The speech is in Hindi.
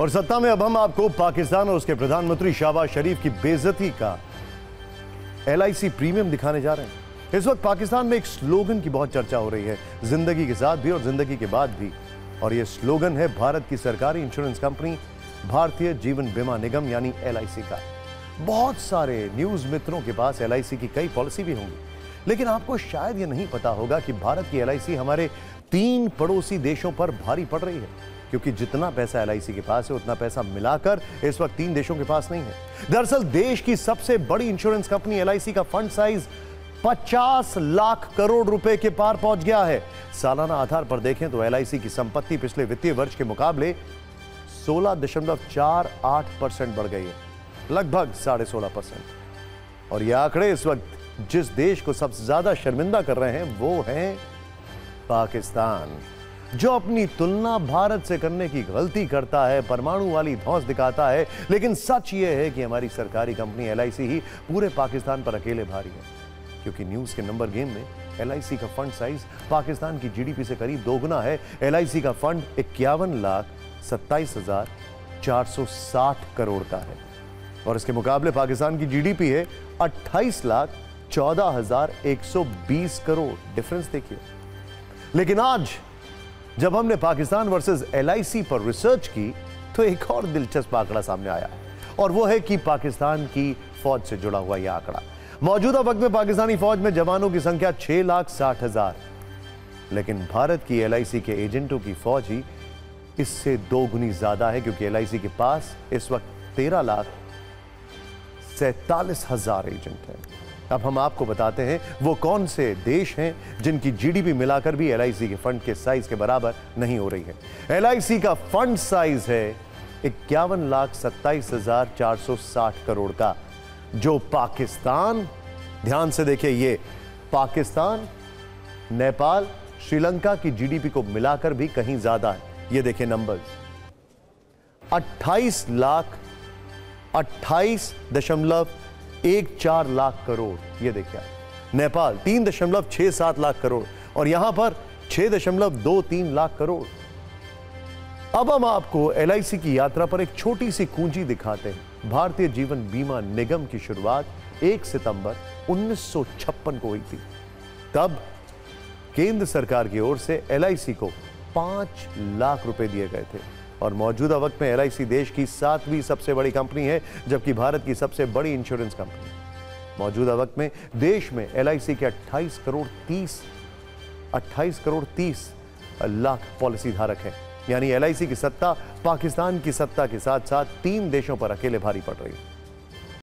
और सत्ता में अब हम आपको पाकिस्तान और उसके प्रधानमंत्री शहबाज शरीफ की बेइज्जती का LIC प्रीमियम दिखाने जा रहे हैं। इस वक्त पाकिस्तान में एक स्लोगन की बहुत चर्चा हो रही है, जिंदगी के साथ भी और जिंदगी के बाद भी, और यह स्लोगन है भारत की सरकारी इंश्योरेंस कंपनी भारतीय जीवन बीमा निगम यानी LIC का। बहुत सारे न्यूज मित्रों के पास LIC की कई पॉलिसी भी होंगी, लेकिन आपको शायद यह नहीं पता होगा कि भारत की LIC हमारे 3 पड़ोसी देशों पर भारी पड़ रही है, क्योंकि जितना पैसा LIC के पास है उतना पैसा मिलाकर इस वक्त 3 देशों के पास नहीं है। दरअसल देश की सबसे बड़ी इंश्योरेंस कंपनी LIC का फंड साइज 50 लाख करोड़ रुपए के पार पहुंच गया है। सालाना आधार पर देखें तो LIC की संपत्ति पिछले वित्तीय वर्ष के मुकाबले 16.48% बढ़ गई है, लगभग 16.5%। और यह आंकड़े इस वक्त जिस देश को सबसे ज्यादा शर्मिंदा कर रहे हैं वो है पाकिस्तान, जो अपनी तुलना भारत से करने की गलती करता है, परमाणु वाली धौंस दिखाता है। लेकिन सच यह है कि हमारी सरकारी कंपनी LIC ही पूरे पाकिस्तान पर अकेले भारी है, क्योंकि न्यूज के नंबर गेम में LIC का फंड साइज पाकिस्तान की GDP से करीब दोगुना है। LIC का फंड 51,27,460 करोड़ का है और इसके मुकाबले पाकिस्तान की GDP है 28,14,120 करोड़। डिफरेंस देखिए। लेकिन आज जब हमने पाकिस्तान वर्सेस LIC पर रिसर्च की तो एक और दिलचस्प आंकड़ा सामने आया, और वो है कि पाकिस्तान की फौज से जुड़ा हुआ यह आंकड़ा। मौजूदा वक्त में पाकिस्तानी फौज में जवानों की संख्या 6,60,000, लेकिन भारत की LIC के एजेंटों की फौज ही इससे 2 गुनी ज्यादा है, क्योंकि LIC के पास इस वक्त 13,47,000 एजेंट हैं। अब हम आपको बताते हैं वो कौन से देश हैं जिनकी GDP मिलाकर भी LIC के फंड के साइज के बराबर नहीं हो रही है। LIC का फंड साइज है 51,27,460 करोड़ का, जो पाकिस्तान, ध्यान से देखिए, ये पाकिस्तान, नेपाल, श्रीलंका की GDP को मिलाकर भी कहीं ज्यादा है। ये देखिए नंबर्स, 28.14 लाख करोड़। ये देखिए नेपाल 3.67 लाख करोड़ और यहां पर 6.23 लाख करोड़। अब हम आपको LIC की यात्रा पर एक छोटी सी कुंजी दिखाते हैं। भारतीय जीवन बीमा निगम की शुरुआत 1 सितंबर 1956 को हुई थी। तब केंद्र सरकार की ओर से LIC को 5 लाख रुपए दिए गए थे और मौजूदा वक्त में LIC देश की 7वीं सबसे बड़ी कंपनी है, जबकि भारत की सबसे बड़ी इंश्योरेंस कंपनी। मौजूदा वक्त में देश में LIC के 28 करोड़ 30 लाख पॉलिसी धारक हैं। यानी LIC की सत्ता पाकिस्तान की सत्ता के साथ साथ 3 देशों पर अकेले भारी पड़ रही है।